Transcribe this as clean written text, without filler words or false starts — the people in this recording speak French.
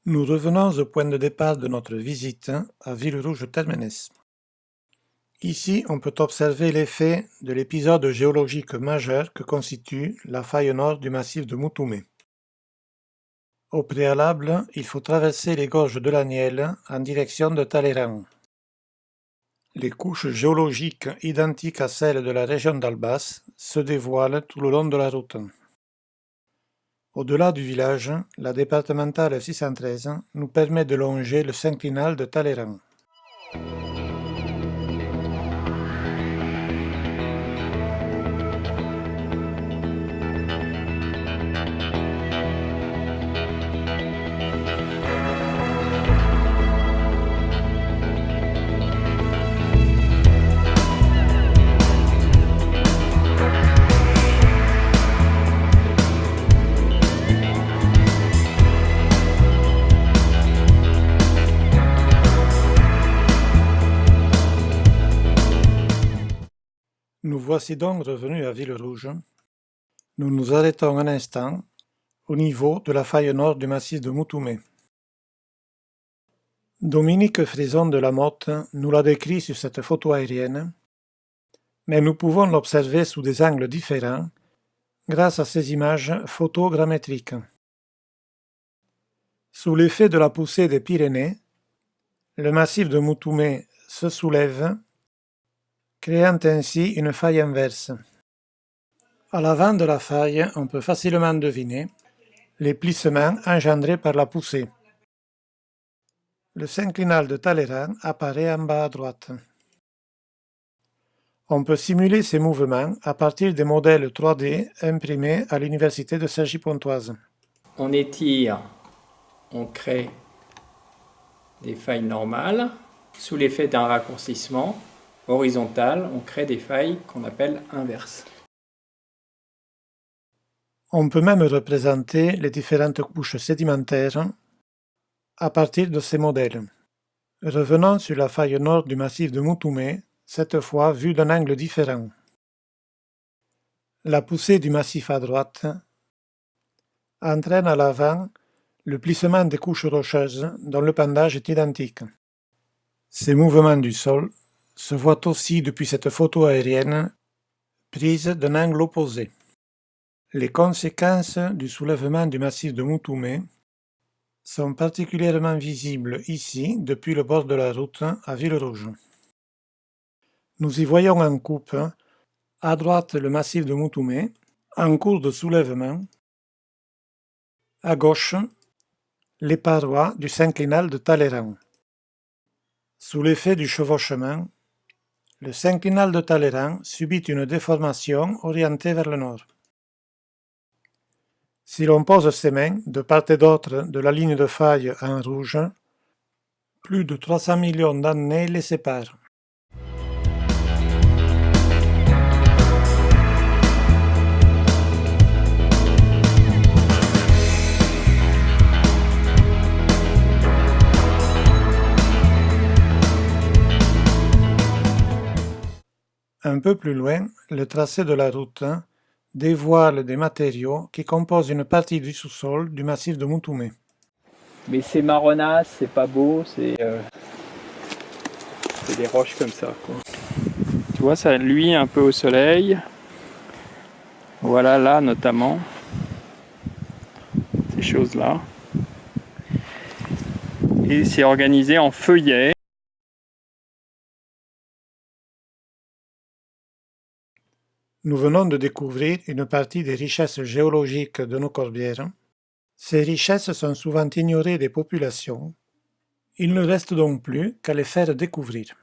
Nous revenons au point de départ de notre visite, à Villerouge-Termenès. Ici, on peut observer l'effet de l'épisode géologique majeur que constitue la faille nord du massif de Moutoumé. Au préalable, il faut traverser les gorges de la Nielle en direction de Talleyrand. Les couches géologiques identiques à celles de la région d'Albas se dévoilent tout le long de la route. Au-delà du village, la départementale 613 nous permet de longer le synclinal de Talleyrand. Nous voici donc revenus à Villerouge. Nous nous arrêtons un instant au niveau de la faille nord du massif de Moutoumé. Dominique Frison de Lamotte nous l'a décrit sur cette photo aérienne, mais nous pouvons l'observer sous des angles différents grâce à ces images photogrammétriques. Sous l'effet de la poussée des Pyrénées, le massif de Moutoumé se soulève, créant ainsi une faille inverse. À l'avant de la faille, on peut facilement deviner les plissements engendrés par la poussée. Le synclinal de Talleyrand apparaît en bas à droite. On peut simuler ces mouvements à partir des modèles 3D imprimés à l'université de Cergy-Pontoise. On étire, on crée des failles normales. Sous l'effet d'un raccourcissement horizontal, on crée des failles qu'on appelle inverses. On peut même représenter les différentes couches sédimentaires à partir de ces modèles. Revenons sur la faille nord du massif de Moutoumé, cette fois vue d'un angle différent. La poussée du massif à droite entraîne à l'avant le plissement des couches rocheuses dont le pendage est identique. Ces mouvements du sol se voient aussi depuis cette photo aérienne prise d'un angle opposé. Les conséquences du soulèvement du massif de Moutoumé sont particulièrement visibles ici depuis le bord de la route à Villerouge. Nous y voyons en coupe, à droite le massif de Moutoumé, en cours de soulèvement, à gauche les parois du synclinal de Talleyrand. Sous l'effet du chevauchement, le synclinal de Talleyrand subit une déformation orientée vers le nord. Si l'on pose ses mains de part et d'autre de la ligne de faille en rouge, plus de 300 millions d'années les séparent. Un peu plus loin, le tracé de la route dévoile des matériaux qui composent une partie du sous-sol du massif de Moutoumé. Mais c'est marronasse, c'est pas beau, c'est des roches comme ça, quoi. Tu vois, ça luit un peu au soleil. Voilà, là notamment, ces choses-là. Et c'est organisé en feuillets. Nous venons de découvrir une partie des richesses géologiques de nos Corbières. Ces richesses sont souvent ignorées des populations. Il ne reste donc plus qu'à les faire découvrir.